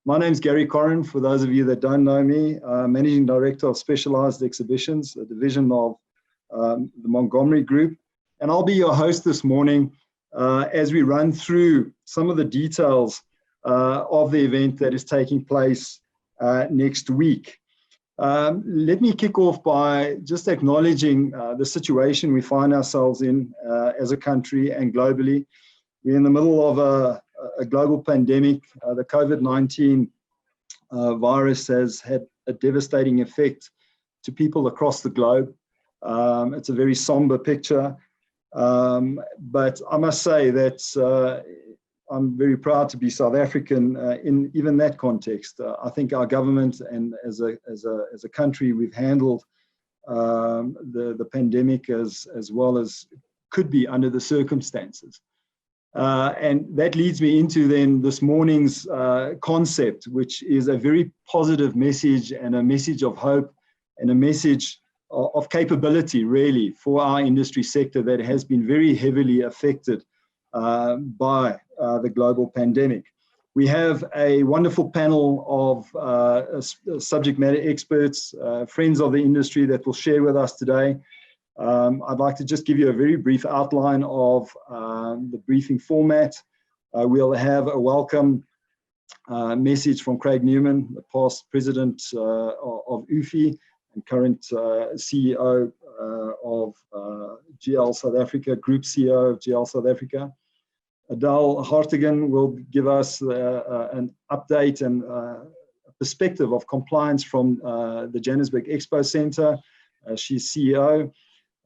My name's Gary Corrin, for those of you that don't know me, Managing Director of Specialized Exhibitions, a division of the Montgomery Group. And I'll be your host this morning as we run through some of the details of the event that is taking place next week. Let me kick off by just acknowledging the situation we find ourselves in as a country and globally. We're in the middle of a global pandemic. The COVID-19 virus has had a devastating effect to people across the globe. It's a very somber picture, but I must say that I'm very proud to be South African in even that context. I think our government and as a country, we've handled the pandemic as well as could be under the circumstances. And that leads me into then this morning's concept, which is a very positive message and a message of hope and a message of capability, really, for our industry sector that has been very heavily affected by the global pandemic. We have a wonderful panel of subject matter experts, friends of the industry that will share with us today. I'd like to just give you a very brief outline of the briefing format. We'll have a welcome message from Craig Newman, the past president of UFI and current CEO of GL South Africa, Group CEO of GL South Africa. Adele Hartigan will give us an update and a perspective of compliance from the Johannesburg Expo Centre. She's CEO.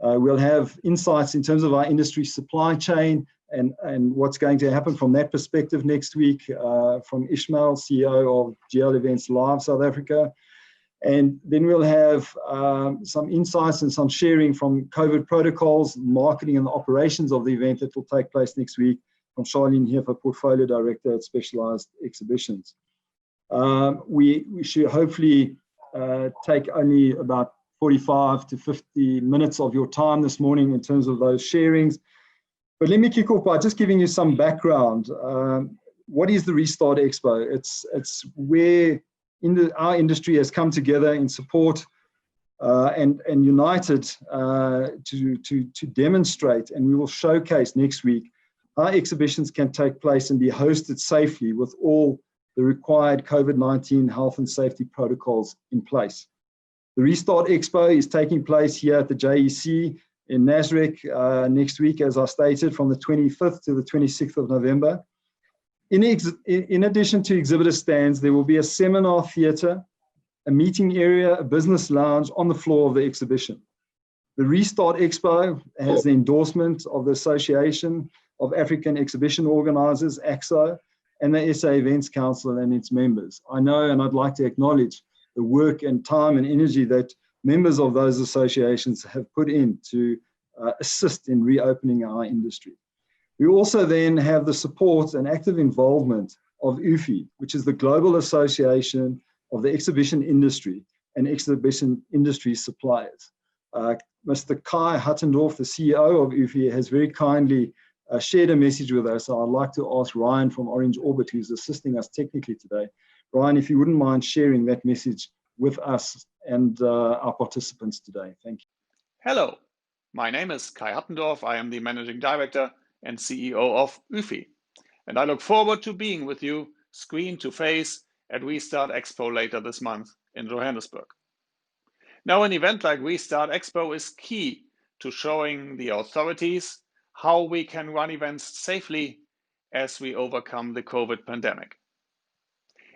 We'll have insights in terms of our industry supply chain and what's going to happen from that perspective next week from Ishmael, CEO of GL Events Live South Africa. And then we'll have some insights and some sharing from COVID protocols, marketing and the operations of the event that will take place next week from Charlene Hiefer, Portfolio Director at Specialized Exhibitions. We should hopefully take only about 45 to 50 minutes of your time this morning in terms of those sharings. But let me kick off by just giving you some background. What is the Restart Expo? It's where our industry has come together in support and united to demonstrate, and we will showcase next week, how exhibitions can take place and be hosted safely with all the required COVID-19 health and safety protocols in place. The Restart Expo is taking place here at the JEC in Nasrec next week, as I stated, from the 25th to the 26th of November. In addition to exhibitor stands, there will be a seminar theatre, a meeting area, a business lounge on the floor of the exhibition. The Restart Expo has the endorsement of the Association of African Exhibition Organisers, AXO, and the SA Events Council and its members. I know, and I'd like to acknowledge the work and time and energy that members of those associations have put in to assist in reopening our industry. We also then have the support and active involvement of UFI, which is the Global Association of the Exhibition Industry and Exhibition Industry Suppliers. Mr. Kai Hattendorf, the CEO of UFI, has very kindly shared a message with us. So I'd like to ask Ryan from Orange Orbit, who's assisting us technically today. Ryan, if you wouldn't mind sharing that message with us and our participants today. Thank you. Hello, my name is Kai Hattendorf. I am the Managing Director and CEO of UFI. And I look forward to being with you screen to face at Restart Expo later this month in Johannesburg. Now, an event like Restart Expo is key to showing the authorities how we can run events safely as we overcome the COVID pandemic.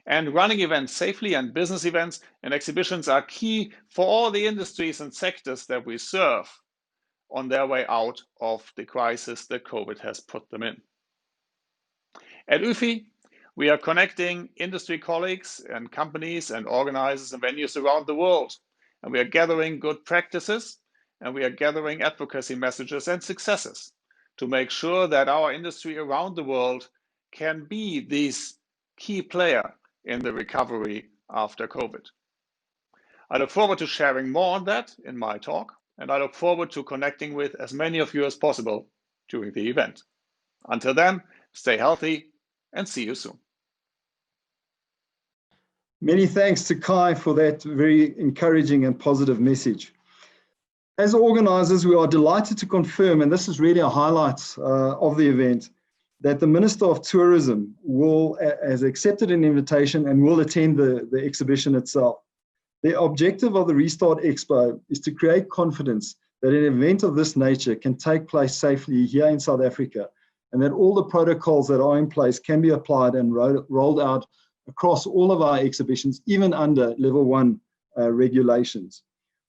And running events safely and business events and exhibitions are key for all the industries and sectors that we serve on their way out of the crisis that COVID has put them in. At UFI, we are connecting industry colleagues and companies and organizers and venues around the world. And we are gathering good practices and we are gathering advocacy messages and successes to make sure that our industry around the world can be this key player in the recovery after COVID. I look forward to sharing more on that in my talk, and I look forward to connecting with as many of you as possible during the event. Until then, stay healthy and see you soon. Many thanks to Kai for that very encouraging and positive message. As organizers, we are delighted to confirm, and this is really a highlight of the event, that the Minister of Tourism has accepted an invitation and will attend the exhibition itself. The objective of the Restart Expo is to create confidence that an event of this nature can take place safely here in South Africa, and that all the protocols that are in place can be applied and rolled out across all of our exhibitions, even under level 1 regulations.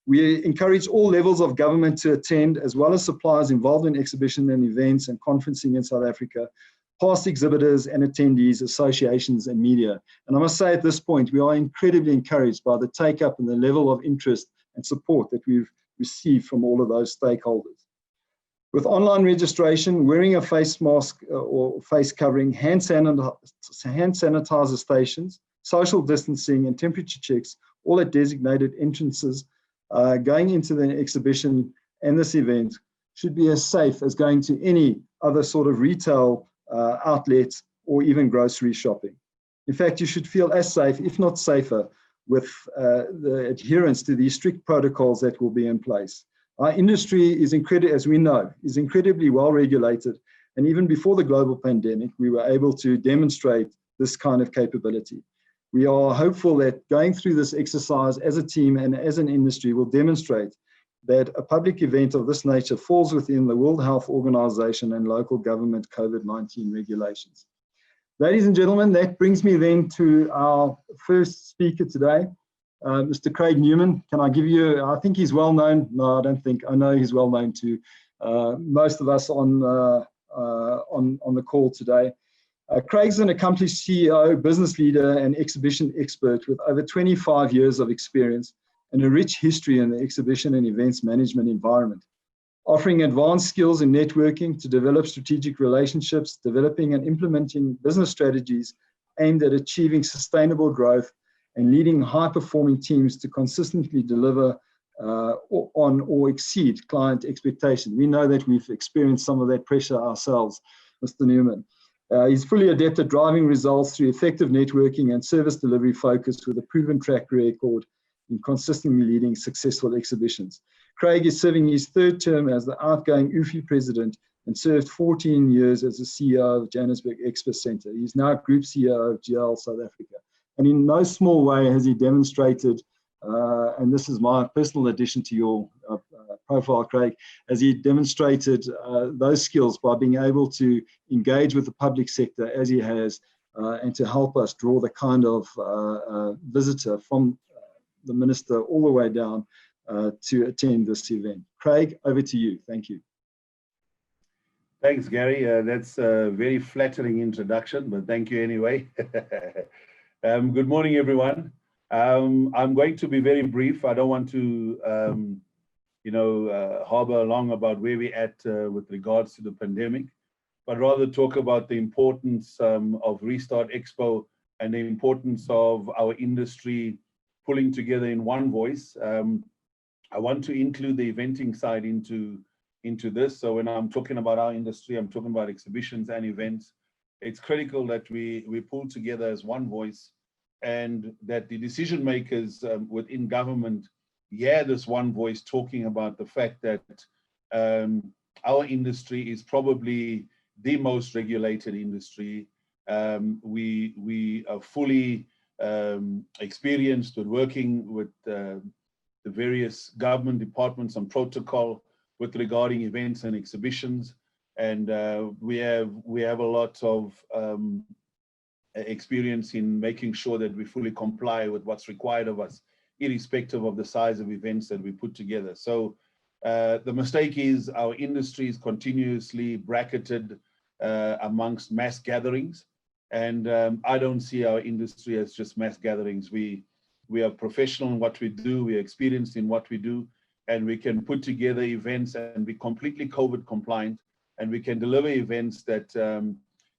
We encourage all levels of government to attend, as well as suppliers involved in exhibition and events and conferencing in South Africa, past exhibitors and attendees, associations and media. And I must say at this point, we are incredibly encouraged by the take-up and the level of interest and support that we've received from all of those stakeholders. With online registration, wearing a face mask or face covering, hand sanitizer stations, social distancing and temperature checks, all at designated entrances, going into the exhibition and this event should be as safe as going to any other sort of retail outlet or even grocery shopping. In fact, you should feel as safe, if not safer, with the adherence to these strict protocols that will be in place. Our industry is as we know, is incredibly well regulated. And even before the global pandemic, we were able to demonstrate this kind of capability. We are hopeful that going through this exercise as a team and as an industry will demonstrate that a public event of this nature falls within the World Health Organization and local government COVID-19 regulations. Ladies and gentlemen, that brings me then to our first speaker today, Mr. Craig Newman. Can I give you, I think he's well known. No, I don't think, I know he's well known to most of us on the call today. Craig's an accomplished CEO, business leader, and exhibition expert with over 25 years of experience and a rich history in the exhibition and events management environment, offering advanced skills in networking to develop strategic relationships, developing and implementing business strategies aimed at achieving sustainable growth, and leading high-performing teams to consistently deliver on or exceed client expectations. We know that we've experienced some of that pressure ourselves, Mr. Newman. He's fully adept at driving results through effective networking and service delivery focused with a proven track record in consistently leading successful exhibitions. Craig is serving his third term as the outgoing UFI president and served 14 years as the CEO of Johannesburg Expo Centre. He's now Group CEO of GL South Africa. And in no small way has he demonstrated, and this is my personal addition to your profile, Craig, as he demonstrated those skills by being able to engage with the public sector as he has, and to help us draw the kind of visitor from the minister all the way down to attend this event. Craig, over to you. Thank you. Thanks, Gary. That's a very flattering introduction, but thank you anyway. Good morning, everyone. I'm going to be very brief. I don't want to, harbor along about where we're at with regards to the pandemic, but rather talk about the importance of Restart Expo and the importance of our industry pulling together in one voice. I want to include the eventing side into this. So when I'm talking about our industry, I'm talking about exhibitions and events. It's critical that we pull together as one voice, and that the decision makers within government hear this one voice talking about the fact that our industry is probably the most regulated industry. We are fully experienced with working with the various government departments on protocol with regarding events and exhibitions, and we have a lot of experience in making sure that we fully comply with what's required of us, irrespective of the size of events that we put together. So the mistake is our industry is continuously bracketed amongst mass gatherings, and I don't see our industry as just mass gatherings. We are professional in what we do, we are experienced in what we do, and we can put together events and be completely COVID compliant, and we can deliver events that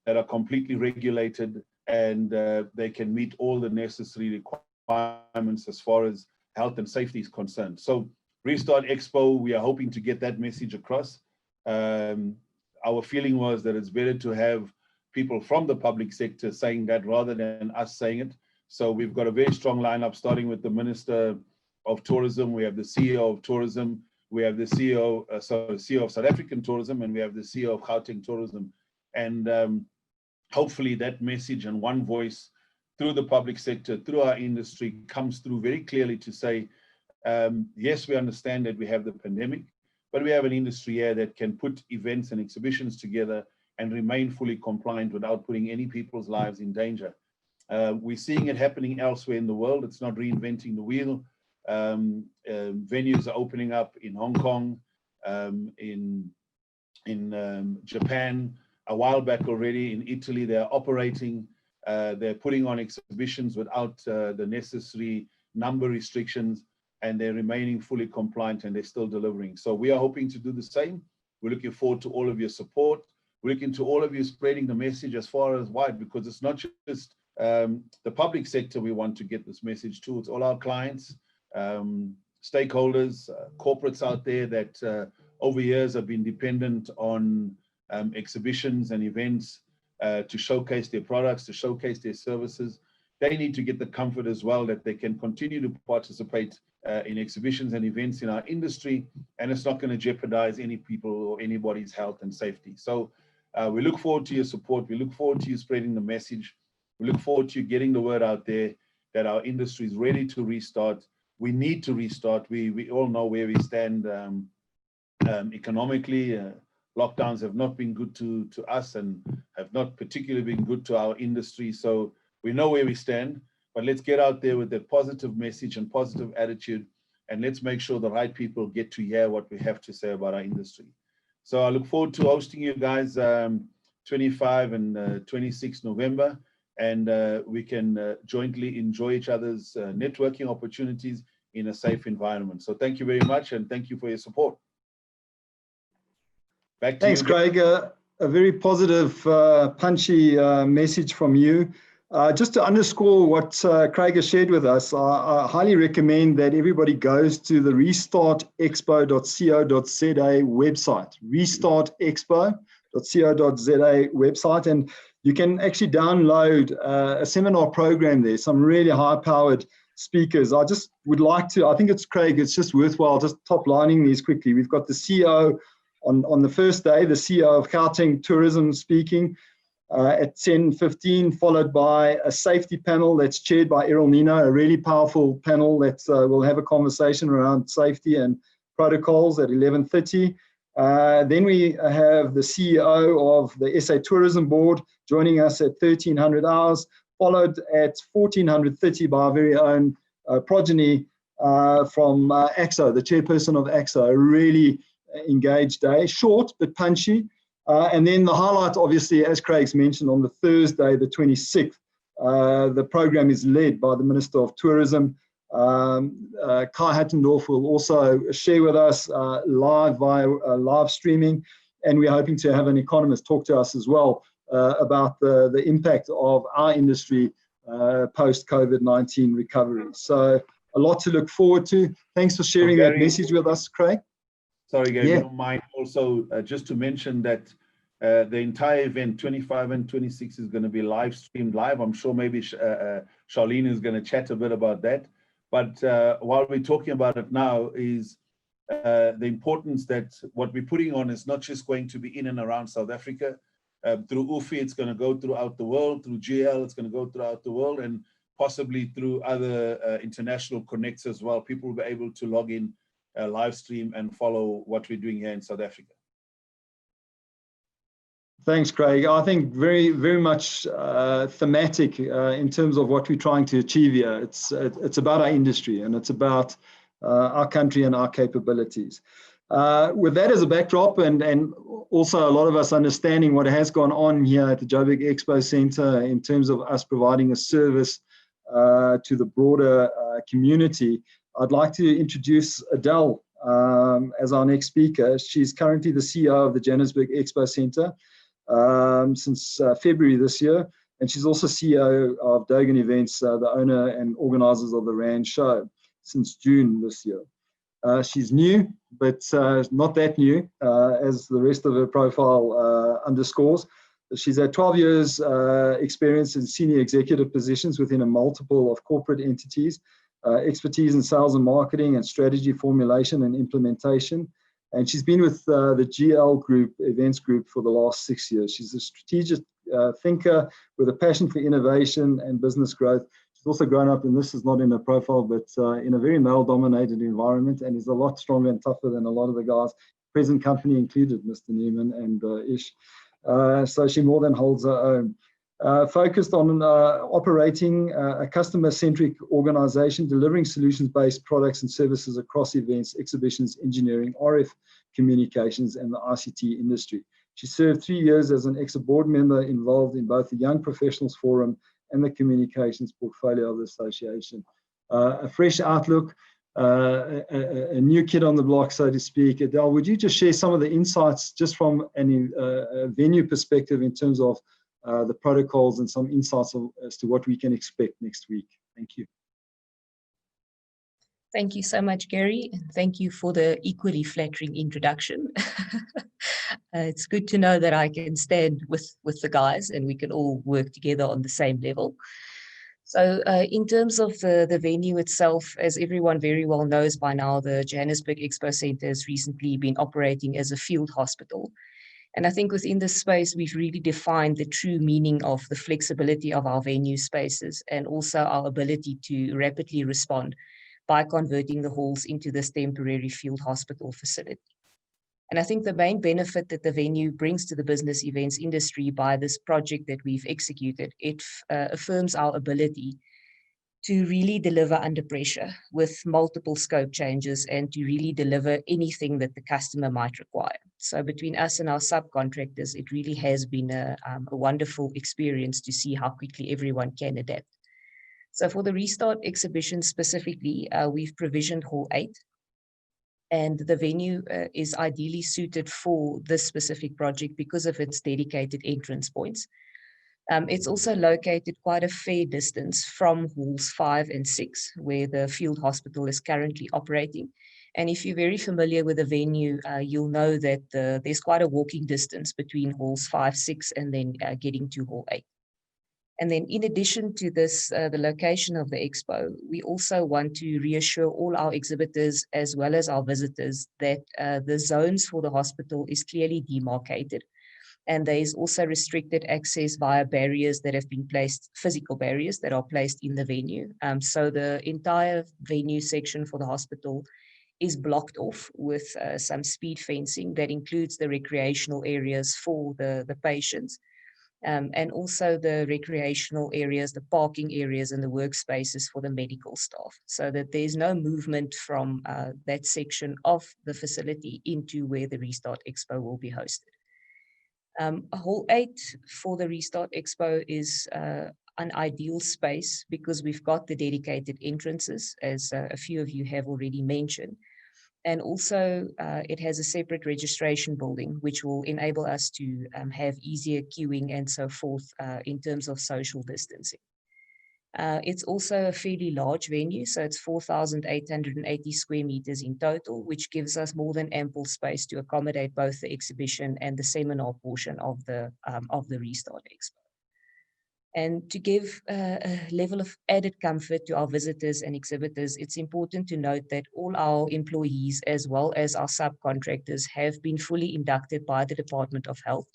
are completely regulated, and they can meet all the necessary requirements as far as health and safety is concerned. So Restart Expo, we are hoping to get that message across. Our feeling was that it's better to have people from the public sector saying that rather than us saying it. So we've got a very strong lineup, starting with the Minister of Tourism. We have the CEO of Tourism. We have the CEO of South African Tourism, and we have the CEO of Gauteng Tourism. And hopefully that message and one voice through the public sector, through our industry, comes through very clearly to say, yes, we understand that we have the pandemic, but we have an industry here that can put events and exhibitions together and remain fully compliant without putting any people's lives in danger. We're seeing it happening elsewhere in the world. It's not reinventing the wheel. Venues are opening up in Hong Kong, in Japan, a while back already. In Italy, they're operating. They're putting on exhibitions without the necessary number restrictions, and they're remaining fully compliant, and they're still delivering. So we are hoping to do the same. We're looking forward to all of your support. We're looking to all of you spreading the message as far as wide, because it's not just the public sector we want to get this message to. It's all our clients, stakeholders, corporates out there that over years have been dependent on exhibitions and events to showcase their products, to showcase their services. They need to get the comfort as well that they can continue to participate in exhibitions and events in our industry, and it's not going to jeopardize any people or anybody's health and safety. So we look forward to your support. We look forward to you spreading the message. We look forward to you getting the word out there that our industry is ready to restart. We need to restart. We all know where we stand economically. Lockdowns have not been good to us and have not particularly been good to our industry. So we know where we stand, but let's get out there with that positive message and positive attitude, and let's make sure the right people get to hear what we have to say about our industry. So I look forward to hosting you guys 25 and 26 November, and we can jointly enjoy each other's networking opportunities in a safe environment. So thank you very much, and thank you for your support. Back to Thanks, you. Craig. A very positive, punchy message from you. Just to underscore what Craig has shared with us, I highly recommend that everybody goes to the restartexpo.co.za website, restartexpo.co.za website, and you can actually download a seminar program there, some really high-powered speakers. I just would like to, I think it's Craig, it's just worthwhile just top lining these quickly. We've got the CEO on the first day, the CEO of Gauteng Tourism speaking at 10:15, followed by a safety panel that's chaired by Errol Nino, a really powerful panel that will have a conversation around safety and protocols at 11:30. Then we have the CEO of the SA Tourism Board joining us at 1300 hours, followed at 1430 by our very own progeny from AXO, the chairperson of AXO. A really engaged day, short but punchy. And then the highlight, obviously, as Craig's mentioned, on the Thursday, the 26th, the program is led by the Minister of Tourism. Kai Hattendorf will also share with us live via live streaming, and we're hoping to have an economist talk to us as well about the impact of our industry post-COVID-19 recovery. So a lot to look forward to. Thanks for sharing that message with us, Craig. Sorry, Gary, you don't mind also just to mention that the entire event, 25 and 26, is going to be live streamed live. I'm sure maybe Charlene is going to chat a bit about that. But while we're talking about it now is the importance that what we're putting on is not just going to be in and around South Africa. Through UFI, it's going to go throughout the world. Through GL, it's going to go throughout the world, and possibly through other international connects as well. People will be able to log in, live stream, and follow what we're doing here in South Africa. Thanks, Craig. I think very, very much thematic in terms of what we're trying to achieve here. It's about our industry, and it's about our country and our capabilities. With that as a backdrop, and also a lot of us understanding what has gone on here at the Joburg Expo Centre in terms of us providing a service to the broader community, I'd like to introduce Adele as our next speaker. She's currently the CEO of the Johannesburg Expo Centre since February this year, and she's also CEO of Dogan Events, the owner and organisers of the Rand Show, since June this year. She's new, but not that new, as the rest of her profile underscores. She's had 12 years experience in senior executive positions within a multiple of corporate entities, expertise in sales and marketing and strategy formulation and implementation. And she's been with the GL Group, Events Group, for the last 6 years. She's a strategic thinker with a passion for innovation and business growth. She's also grown up, and this is not in her profile, but in a very male-dominated environment, and is a lot stronger and tougher than a lot of the guys, present company included, Mr. Newman and Ish. So she more than holds her own. Focused on operating a customer-centric organization, delivering solutions-based products and services across events, exhibitions, engineering, RF communications, and the ICT industry. She served 3 years as an Expo board member involved in both the Young Professionals Forum and the communications portfolio of the association. A fresh outlook, a new kid on the block, so to speak. Adele, would you just share some of the insights just from a venue perspective in terms of the protocols and some insights as to what we can expect next week? Thank you. Thank you so much, Gary, and thank you for the equally flattering introduction. It's good to know that I can stand with the guys and we can all work together on the same level. So in terms of the venue itself, as everyone very well knows by now, the Johannesburg Expo Centre has recently been operating as a field hospital. And I think within this space, we've really defined the true meaning of the flexibility of our venue spaces and also our ability to rapidly respond by converting the halls into this temporary field hospital facility. And I think the main benefit that the venue brings to the business events industry by this project that we've executed, it affirms our ability to really deliver under pressure with multiple scope changes and to really deliver anything that the customer might require. So between us and our subcontractors, it really has been a wonderful experience to see how quickly everyone can adapt. So for the Restart exhibition specifically, we've provisioned Hall 8, and the venue is ideally suited for this specific project because of its dedicated entrance points. It's also located quite a fair distance from halls 5 and 6, where the field hospital is currently operating. And if you're very familiar with the venue, you'll know that there's quite a walking distance between halls 5, 6, and then getting to Hall 8. And then in addition to this, the location of the expo, we also want to reassure all our exhibitors as well as our visitors that the zones for the hospital is clearly demarcated. And there is also restricted access via barriers that have been placed, physical barriers that are placed in the venue. So the entire venue section for the hospital is blocked off with some speed fencing that includes the recreational areas for the patients. And also the recreational areas, the parking areas and the workspaces for the medical staff, so that there's no movement from that section of the facility into where the Restart Expo will be hosted. Hall 8 for the Restart Expo is an ideal space because we've got the dedicated entrances, as a few of you have already mentioned. And also it has a separate registration building, which will enable us to have easier queuing and so forth in terms of social distancing. It's also a fairly large venue, so it's 4,880 square meters in total, which gives us more than ample space to accommodate both the exhibition and the seminar portion of the Restart Expo. And to give a level of added comfort to our visitors and exhibitors, it's important to note that all our employees, as well as our subcontractors, have been fully inducted by the Department of Health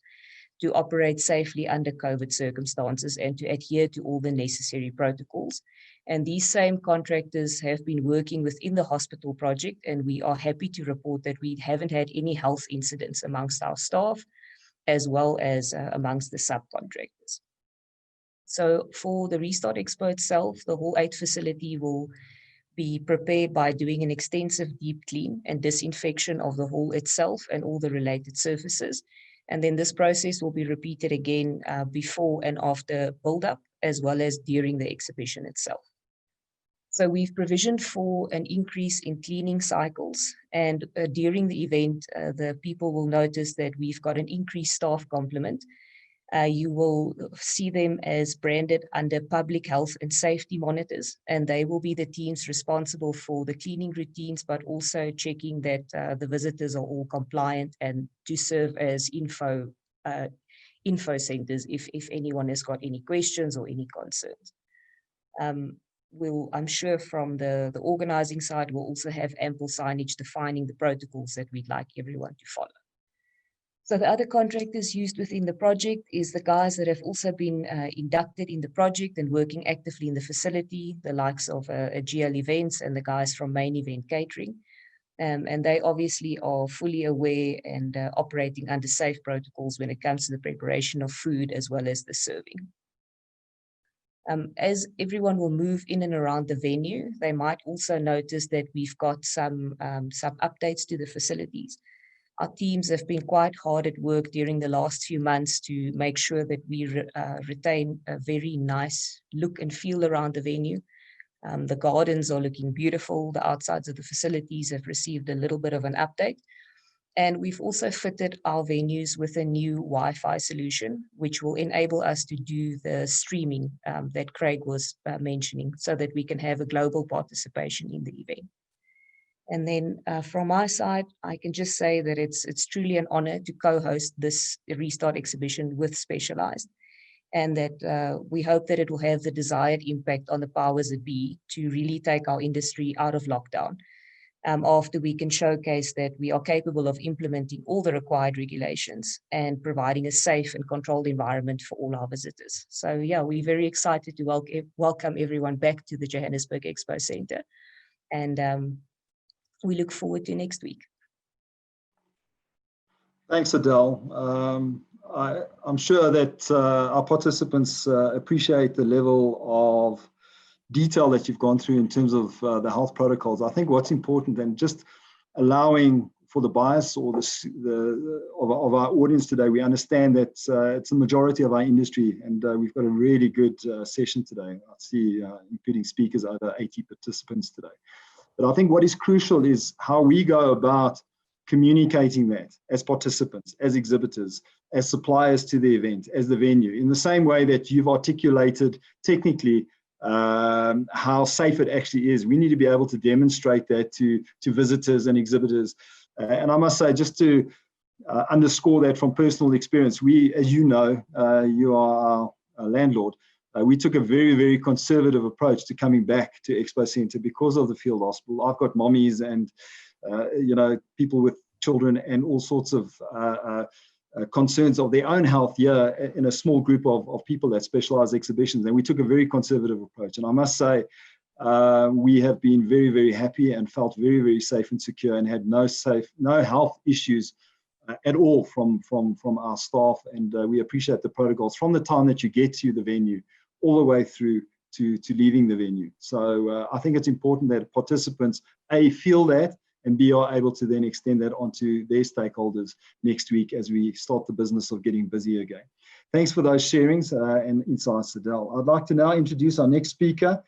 to operate safely under COVID circumstances and to adhere to all the necessary protocols. And these same contractors have been working within the hospital project, and we are happy to report that we haven't had any health incidents amongst our staff, as well as amongst the subcontractors. So for the Restart Expo itself, the Hall 8 facility will be prepared by doing an extensive deep clean and disinfection of the hall itself and all the related surfaces. And then this process will be repeated again before and after build-up, as well as during the exhibition itself. So we've provisioned for an increase in cleaning cycles, and during the event, the people will notice that we've got an increased staff complement. You will see them as branded under public health and safety monitors, and they will be the teams responsible for the cleaning routines, but also checking that the visitors are all compliant and to serve as info info centers if anyone has got any questions or any concerns. I'm sure from the organizing side, we'll also have ample signage defining the protocols that we'd like everyone to follow. So the other contractors used within the project is the guys that have also been inducted in the project and working actively in the facility, the likes of GL Events and the guys from Main Event Catering. And they obviously are fully aware and operating under safe protocols when it comes to the preparation of food as well as the serving. As everyone will move in and around the venue, they might also notice that we've got some updates to the facilities. Our teams have been quite hard at work during the last few months to make sure that we retain a very nice look and feel around the venue. The gardens are looking beautiful. The outsides of the facilities have received a little bit of an update. And we've also fitted our venues with a new Wi-Fi solution, which will enable us to do the streaming that Craig was mentioning, so that we can have a global participation in the event. And then from my side, I can just say that it's truly an honor to co-host this Restart exhibition with Specialized, and that we hope that it will have the desired impact on the powers that be to really take our industry out of lockdown. After we can showcase that we are capable of implementing all the required regulations and providing a safe and controlled environment for all our visitors. So yeah, we're very excited to welcome everyone back to the Johannesburg Expo Center. And we look forward to next week. Thanks, Adele. I'm sure that our participants appreciate the level of detail that you've gone through in terms of the health protocols. I think what's important, and just allowing for the bias or of our audience today, we understand that it's the majority of our industry, and we've got a really good session today. I see, including speakers, over 80 participants today. But I think what is crucial is how we go about communicating that as participants, as exhibitors, as suppliers to the event, as the venue, in the same way that you've articulated technically how safe it actually is. We need to be able to demonstrate that to visitors and exhibitors. And I must say, just to underscore that from personal experience, we, as you know, you are our landlord, we took a very, very conservative approach to coming back to Expo Center because of the field hospital. I've got mommies and people with children and all sorts of concerns of their own health here in a small group of people that specialize exhibitions. And we took a very conservative approach. And I must say, we have been very, very happy and felt very, very safe and secure, and had no health issues at all from our staff. And we appreciate the protocols from the time that you get to the venue all the way through to leaving the venue. So I think it's important that participants, A, feel that, and B, are able to then extend that onto their stakeholders next week as we start the business of getting busy again. Thanks for those sharings and insights, Adele. I'd like to now introduce our next speaker,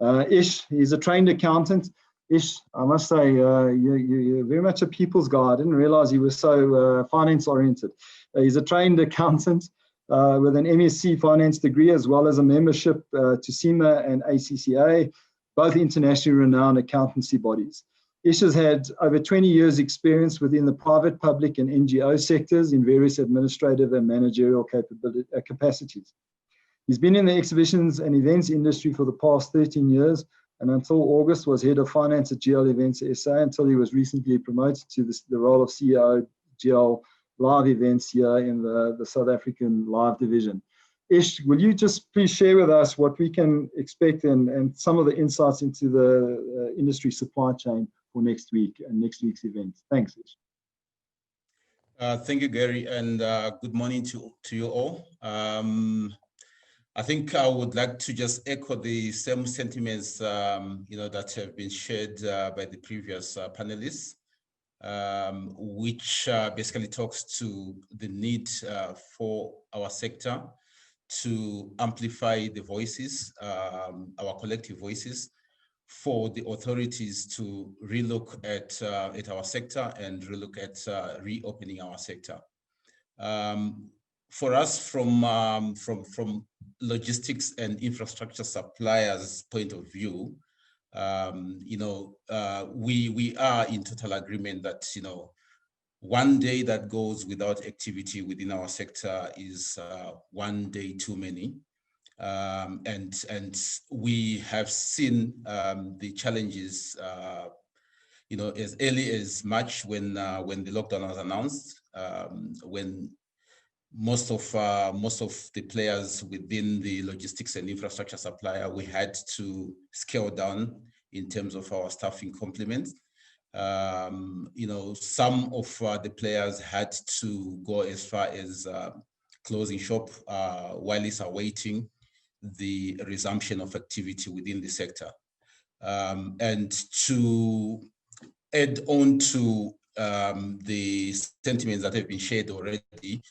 Ish. He's a trained accountant. Ish, I must say, you're very much a people's guy. I didn't realize he was so finance-oriented. He's a trained accountant with an MSc finance degree, as well as a membership to CIMA and ACCA, both internationally renowned accountancy bodies. Ish has had over 20 years experience within the private, public and NGO sectors in various administrative and managerial capacities. He's been in the exhibitions and events industry for the past 13 years, and until August was head of finance at GL Events SA, until he was recently promoted to the role of CEO GL Live Events here in the South African Live division. Ish, will you just please share with us what we can expect and some of the insights into the industry supply chain for next week and next week's event? Thanks, Ish. Thank you, Gary, and good morning to you all. I think I would like to just echo the same sentiments that have been shared by the previous panelists, which basically talks to the need for our sector to amplify the voices, our collective voices, for the authorities to relook at our sector and relook at reopening our sector. For us, from logistics and infrastructure suppliers' point of view, we are in total agreement that one day that goes without activity within our sector is one day too many. And we have seen the challenges, as early as March when the lockdown was announced, when most of the players within the logistics and infrastructure supplier, we had to scale down in terms of our staffing complements. Some of the players had to go as far as closing shop while it's awaiting the resumption of activity within the sector. And to add on to the sentiments that have been shared already,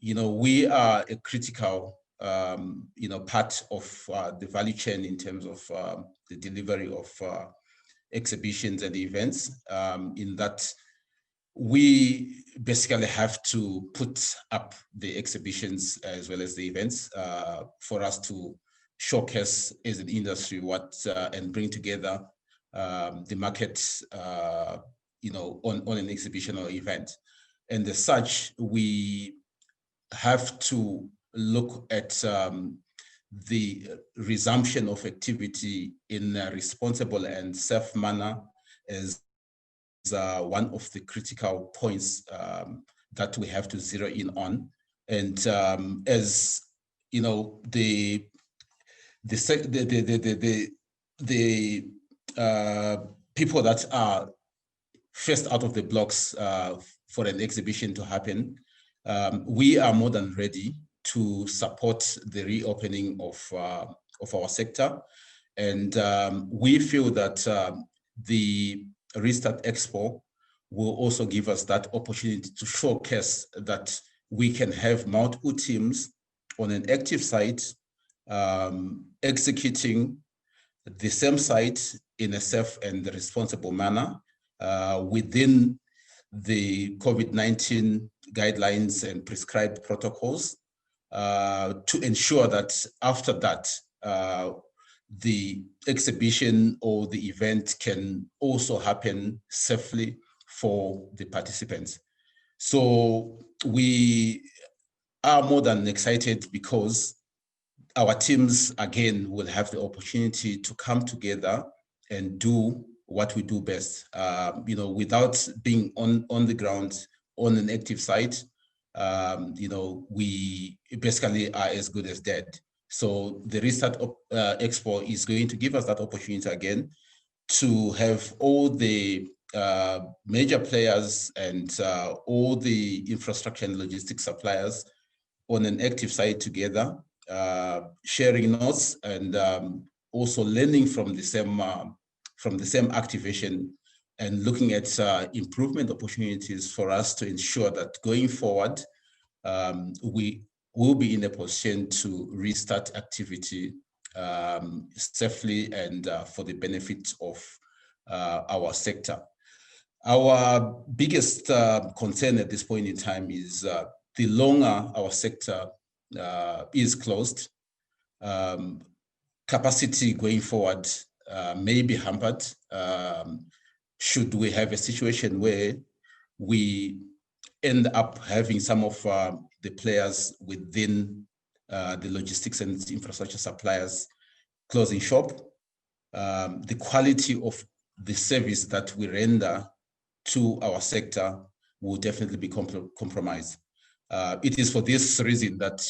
we are a critical, part of the value chain in terms of the delivery of exhibitions and events, in that we basically have to put up the exhibitions as well as the events for us to showcase as an industry and bring together the market, on an exhibition or event. And as such, we have to look at the resumption of activity in a responsible and safe manner as one of the critical points that we have to zero in on. And as you know, the people that are first out of the blocks for an exhibition to happen, we are more than ready to support the reopening of our sector. And we feel that the Restart Expo will also give us that opportunity to showcase that we can have multiple teams on an active site executing the same site in a safe and responsible manner within the COVID-19 guidelines and prescribed protocols to ensure that after that, the exhibition or the event can also happen safely for the participants. So we are more than excited because our teams, again, will have the opportunity to come together and do what we do best, without being on the ground, on an active site. We basically are as good as dead. So the Restart Expo is going to give us that opportunity again to have all the major players and all the infrastructure and logistics suppliers on an active site together, sharing notes and also learning from the same activation and looking at improvement opportunities for us to ensure that going forward, we will be in a position to restart activity safely and for the benefit of our sector. Our biggest concern at this point in time is the longer our sector is closed, capacity going forward may be hampered should we have a situation where we end up having some of the players within the logistics and infrastructure suppliers closing shop. The quality of the service that we render to our sector will definitely be compromised. It is for this reason that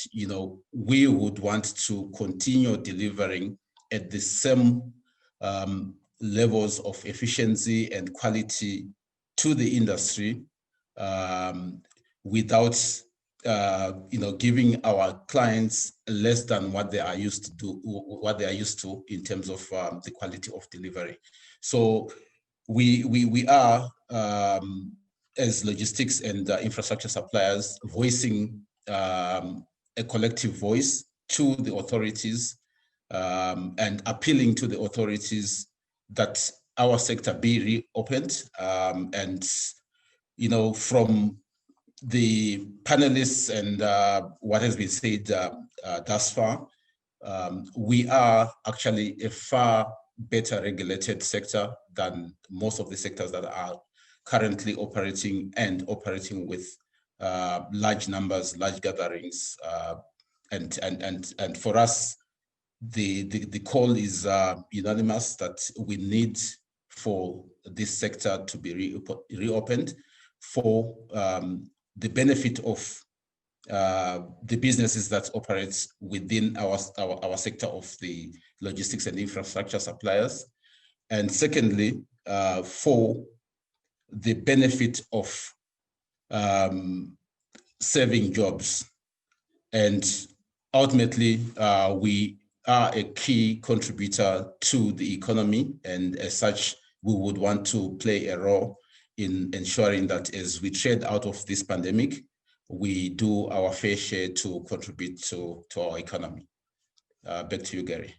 we would want to continue delivering at the same levels of efficiency and quality to the industry without giving our clients less than what they are used to in terms of the quality of delivery. So we are as logistics and infrastructure suppliers voicing a collective voice to the authorities and appealing to the authorities that our sector be reopened. And from the panelists and what has been said thus far, we are actually a far better regulated sector than most of the sectors that are currently operating with large numbers, large gatherings, and for us, the call is unanimous that we need for this sector to be reopened for the benefit of the businesses that operates within our sector of the logistics and infrastructure suppliers, and secondly, for the benefit of saving jobs. And ultimately, we are a key contributor to the economy, and as such, we would want to play a role in ensuring that as we trade out of this pandemic, we do our fair share to contribute to our economy. Back to you, Gary.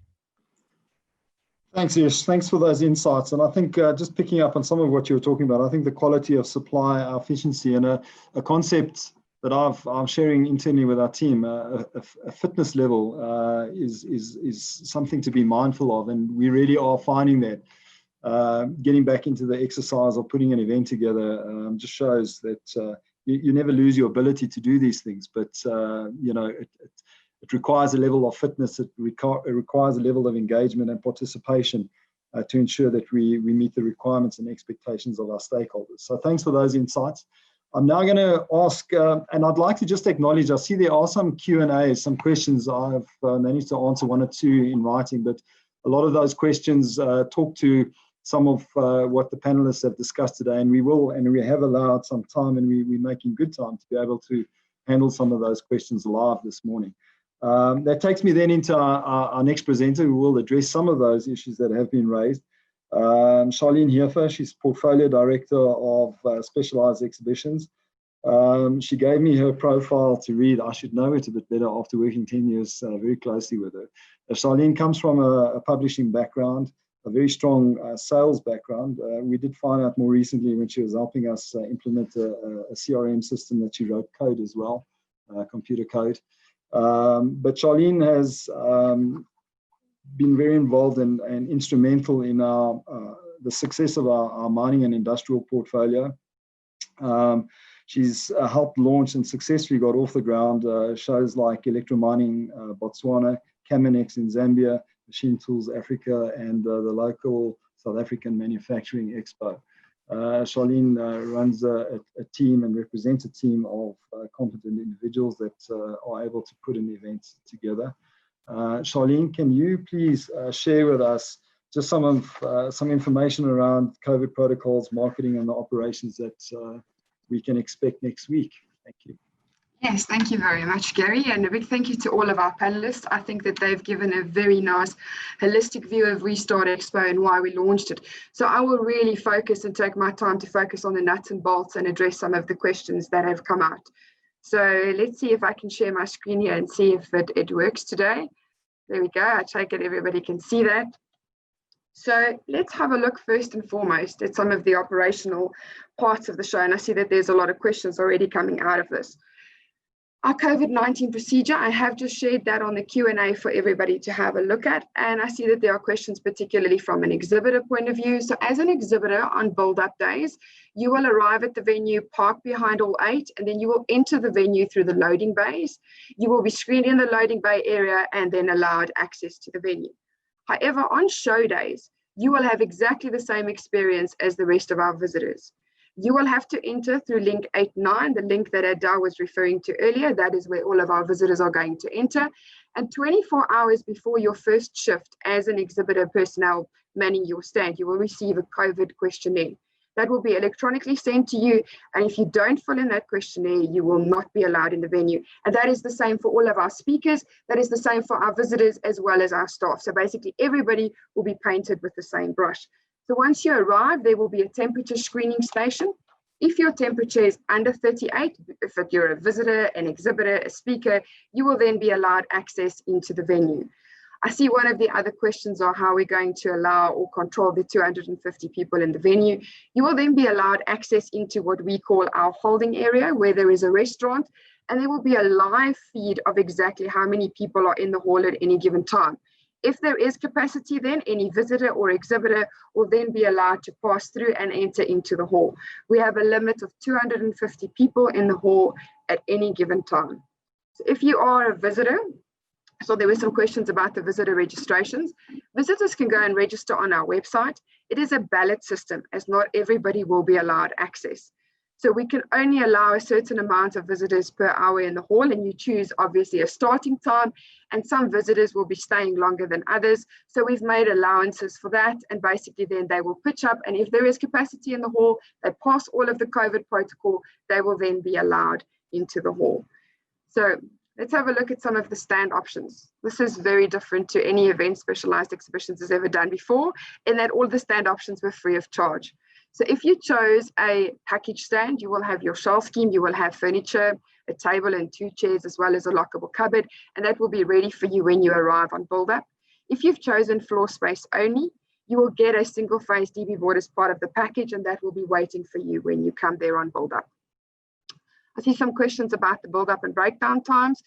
Thanks, Yash. Thanks for those insights. And I think just picking up on some of what you were talking about, I think the quality of supply, our efficiency, and a concept that I'm sharing internally with our team, a fitness level is something to be mindful of. And we really are finding that getting back into the exercise or putting an event together just shows that you never lose your ability to do these things. But, you know, it requires a level of fitness. It requires a level of engagement and participation to ensure that we meet the requirements and expectations of our stakeholders. So thanks for those insights. I'm now going to ask, and I'd like to just acknowledge, I see there are some Q&As, some questions. I've managed to answer one or two in writing, but a lot of those questions talk to some of what the panelists have discussed today, and we have allowed some time, and we're making good time to be able to handle some of those questions live this morning. That takes me then into our next presenter, who will address some of those issues that have been raised. Charlene Hiefer, she's Portfolio Director of Specialized Exhibitions. She gave me her profile to read. I should know it a bit better after working 10 years very closely with her. Charlene comes from a publishing background, a very strong sales background. We did find out more recently when she was helping us implement a CRM system that she wrote code as well, computer code. But Charlene has been very involved and instrumental in the success of our mining and industrial portfolio. She's helped launch and successfully got off the ground shows like Electromining Botswana, Caminex in Zambia, Machine Tools Africa, and the local South African Manufacturing Expo. Charlene runs a team and represents a team of competent individuals that are able to put an event together. Charlene, can you please share with us just some information around COVID protocols, marketing, and the operations that we can expect next week? Thank you. Yes, thank you very much, Gary, and a big thank you to all of our panelists. I think that they've given a very nice holistic view of Restart Expo and why we launched it. So I will really focus and take my time to focus on the nuts and bolts and address some of the questions that have come out. So let's see if I can share my screen here and see if it works today. There we go. I take it everybody can see that. So let's have a look first and foremost at some of the operational parts of the show. And I see that there's a lot of questions already coming out of this. Our COVID-19 procedure, I have just shared that on the Q&A for everybody to have a look at. And I see that there are questions particularly from an exhibitor point of view. So as an exhibitor on build-up days, you will arrive at the venue, park behind all 8, and then you will enter the venue through the loading bays. You will be screened in the loading bay area and then allowed access to the venue. However, on show days, you will have exactly the same experience as the rest of our visitors. You will have to enter through link 89, the link that Adele was referring to earlier. That is where all of our visitors are going to enter. And 24 hours before your first shift as an exhibitor personnel manning your stand, you will receive a COVID questionnaire. That will be electronically sent to you. And if you don't fill in that questionnaire, you will not be allowed in the venue. And that is the same for all of our speakers. That is the same for our visitors as well as our staff. So basically everybody will be painted with the same brush. So once you arrive, there will be a temperature screening station. If your temperature is under 38, if you're a visitor, an exhibitor, a speaker, you will then be allowed access into the venue. I see one of the other questions are how we're going to allow or control the 250 people in the venue. You will then be allowed access into what we call our holding area, where there is a restaurant, and there will be a live feed of exactly how many people are in the hall at any given time. If there is capacity, then any visitor or exhibitor will then be allowed to pass through and enter into the hall. We have a limit of 250 people in the hall at any given time. So if you are a visitor, so there were some questions about the visitor registrations. Visitors can go and register on our website. It is a ballot system, as not everybody will be allowed access. So we can only allow a certain amount of visitors per hour in the hall, and you choose obviously a starting time, and some visitors will be staying longer than others. So we've made allowances for that, and basically then they will pitch up, and if there is capacity in the hall, they pass all of the COVID protocol, they will then be allowed into the hall. So let's have a look at some of the stand options. This is very different to any event Specialized Exhibitions has ever done before, in that all the stand options were free of charge. So if you chose a package stand, you will have your shelf scheme, you will have furniture, a table and 2 chairs, as well as a lockable cupboard, and that will be ready for you when you arrive on build-up. If you've chosen floor space only, you will get a single phase DB board as part of the package, and that will be waiting for you when you come there on build-up. I see some questions about the build-up and breakdown times.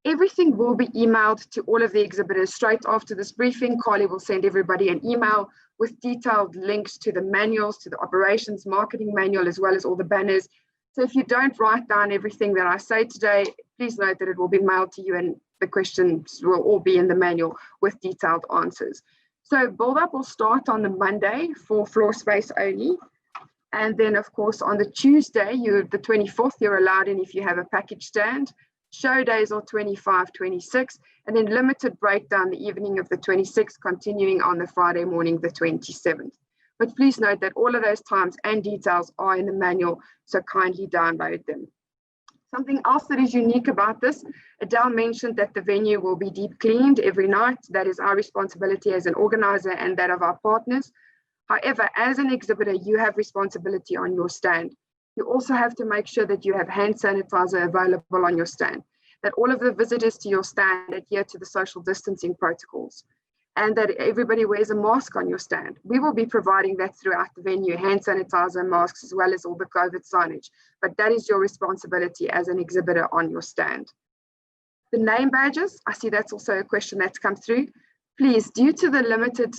Everything will be emailed to all of the exhibitors straight after this briefing. Carly will send everybody an email with detailed links to the manuals, to the operations marketing manual, as well as all the banners. So if you don't write down everything that I say today, please note that it will be mailed to you, and the questions will all be in the manual with detailed answers. So build-up will start on the Monday for floor space only. And then, of course, on the Tuesday, the 24th, you're allowed in if you have a package stand. Show days are 25, 26, and then limited breakdown the evening of the 26th, continuing on the Friday morning, the 27th. But please note that all of those times and details are in the manual, so kindly download them. Something else that is unique about this, Adele mentioned that the venue will be deep cleaned every night. That is our responsibility as an organizer and that of our partners. However, as an exhibitor, you have responsibility on your stand. You also have to make sure that you have hand sanitizer available on your stand, that all of the visitors to your stand adhere to the social distancing protocols, and that everybody wears a mask on your stand. We will be providing that throughout the venue, hand sanitizer, masks, as well as all the COVID signage, but that is your responsibility as an exhibitor on your stand. The name badges, I see that's also a question that's come through. Please, due to the limited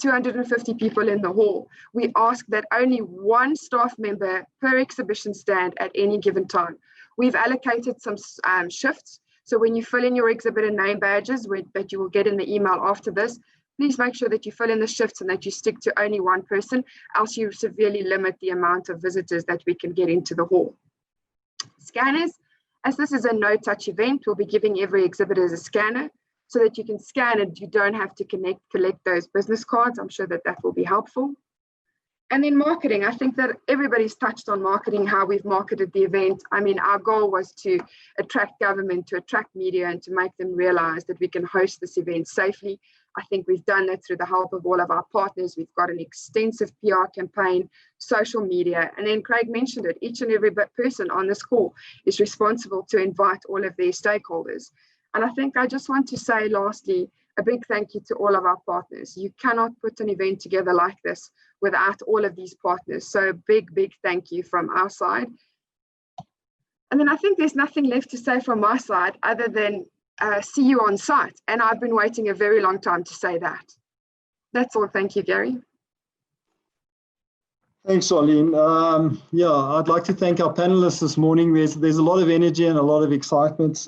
250 people in the hall, we ask that only one staff member per exhibition stand at any given time. We've allocated some shifts. So when you fill in your exhibitor name badges that you will get in the email after this, please make sure that you fill in the shifts and that you stick to only one person, else you severely limit the amount of visitors that we can get into the hall. Scanners, as this is a no-touch event, we'll be giving every exhibitor a scanner, so that you can scan and you don't have to collect those business cards. I'm sure that that will be helpful. And then marketing, I think that everybody's touched on marketing, how we've marketed the event. I mean, our goal was to attract government, to attract media, and to make them realize that we can host this event safely. I think we've done that through the help of all of our partners. We've got an extensive PR campaign, social media, and then Craig mentioned it, each and every person on this call is responsible to invite all of their stakeholders. And I think I just want to say lastly, a big thank you to all of our partners. You cannot put an event together like this without all of these partners. So big, big thank you from our side. And then I think there's nothing left to say from my side other than see you on site. And I've been waiting a very long time to say that. That's all. Thank you, Gary. Thanks, Charlene. Yeah, I'd like to thank our panelists this morning. There's a lot of energy and a lot of excitement.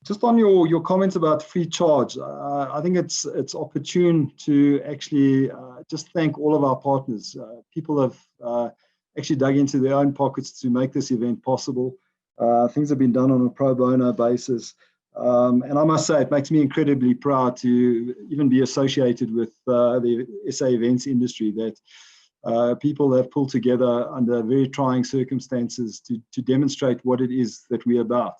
Just on your comments about free charge, I think it's opportune to actually just thank all of our partners. People have actually dug into their own pockets to make this event possible. Things have been done on a pro bono basis. And I must say, it makes me incredibly proud to even be associated with the SA events industry, that people have pulled together under very trying circumstances to demonstrate what it is that we're about.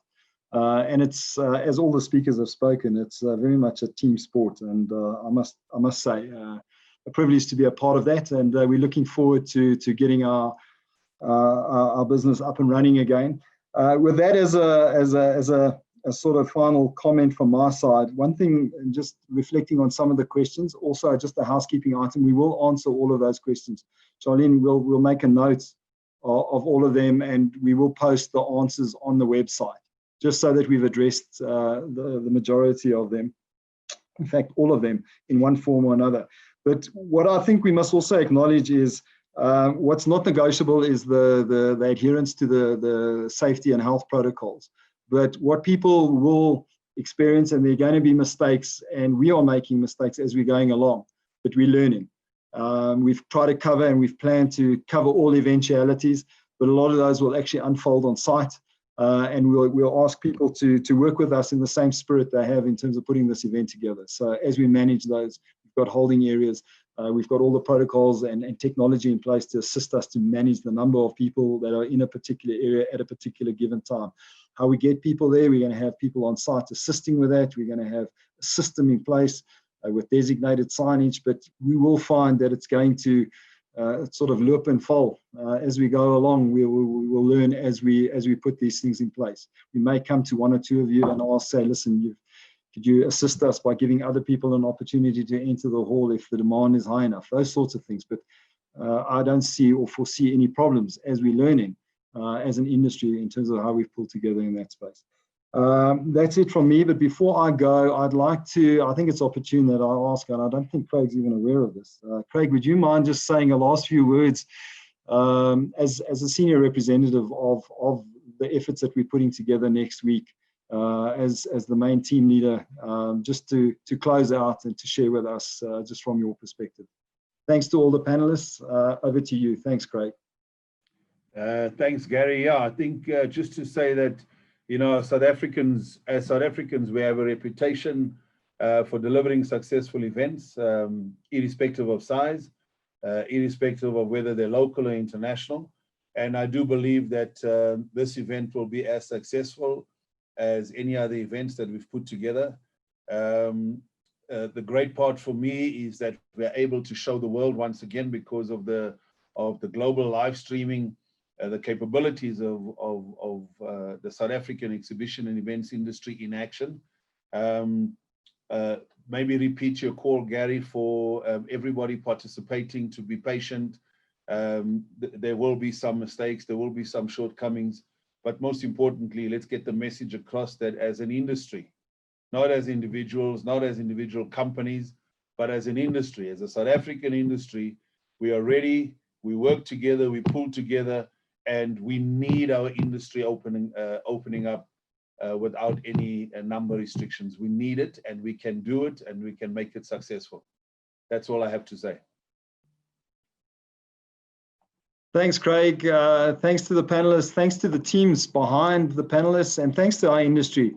And it's, as all the speakers have spoken, it's very much a team sport, and I must say, a privilege to be a part of that. And we're looking forward to getting our business up and running again. With that as a sort of final comment from my side, one thing, and just reflecting on some of the questions, also just a housekeeping item, we will answer all of those questions. Charlene, we'll make a note of all of them, and we will post the answers on the website, just so that we've addressed the majority of them. in fact, all of them in one form or another. But what I think we must also acknowledge is what's not negotiable is the adherence to the safety and health protocols. But what people will experience, and there are going to be mistakes, and we are making mistakes as we're going along, but we're learning. We've tried to cover, and we've planned to cover all eventualities, but a lot of those will actually unfold on site. And we'll ask people to work with us in the same spirit they have in terms of putting this event together. So as we manage those, we've got holding areas, we've got all the protocols and technology in place to assist us to manage the number of people that are in a particular area at a particular given time. How we get people there, we're going to have people on site assisting with that. We're going to have a system in place with designated signage, but we will find that it's going to sort of loop and fall as we go along. We will learn as we put these things in place. We may come to one or two of you and I'll say, listen, could you assist us by giving other people an opportunity to enter the hall if the demand is high enough, those sorts of things. But I don't see or foresee any problems as we're learning as an industry in terms of how we've pulled together in that space. That's it from me. But before I go, I'd like to, I think it's opportune that I ask, and I don't think Craig's even aware of this. Craig, would you mind just saying the last few words as a senior representative of the efforts that we're putting together next week as the main team leader, just to close out and to share with us just from your perspective. Thanks to all the panelists. Over to you. Thanks, Craig. Thanks, Gary. Yeah, I think just to say that, you know, as South Africans, we have a reputation for delivering successful events, irrespective of size, irrespective of whether they're local or international. And I do believe that this event will be as successful as any other events that we've put together. The great part for me is that we're able to show the world once again, because of the global live streaming, the capabilities of the South African exhibition and events industry in action. Maybe repeat your call, Gary, for everybody participating to be patient. There will be some mistakes, there will be some shortcomings, but most importantly, let's get the message across that as an industry, not as individuals, not as individual companies, but as an industry, as a South African industry, we are ready, we work together, we pull together, and we need our industry opening up without any number restrictions. We need it, and we can do it, and we can make it successful. That's all I have to say. Thanks, Craig. Thanks to the panelists. Thanks to the teams behind the panelists, and thanks to our industry.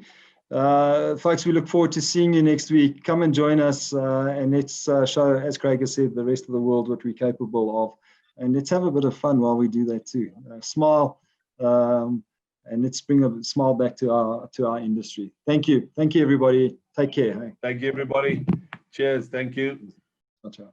Folks, we look forward to seeing you next week. Come and join us, and let's show, as Craig has said, the rest of the world what we're capable of. And let's have a bit of fun while we do that too. Smile, and let's bring a smile back to our industry. Thank you. Thank you, everybody. Take care. Hey. Thank you, everybody. Cheers. Thank you. Ciao.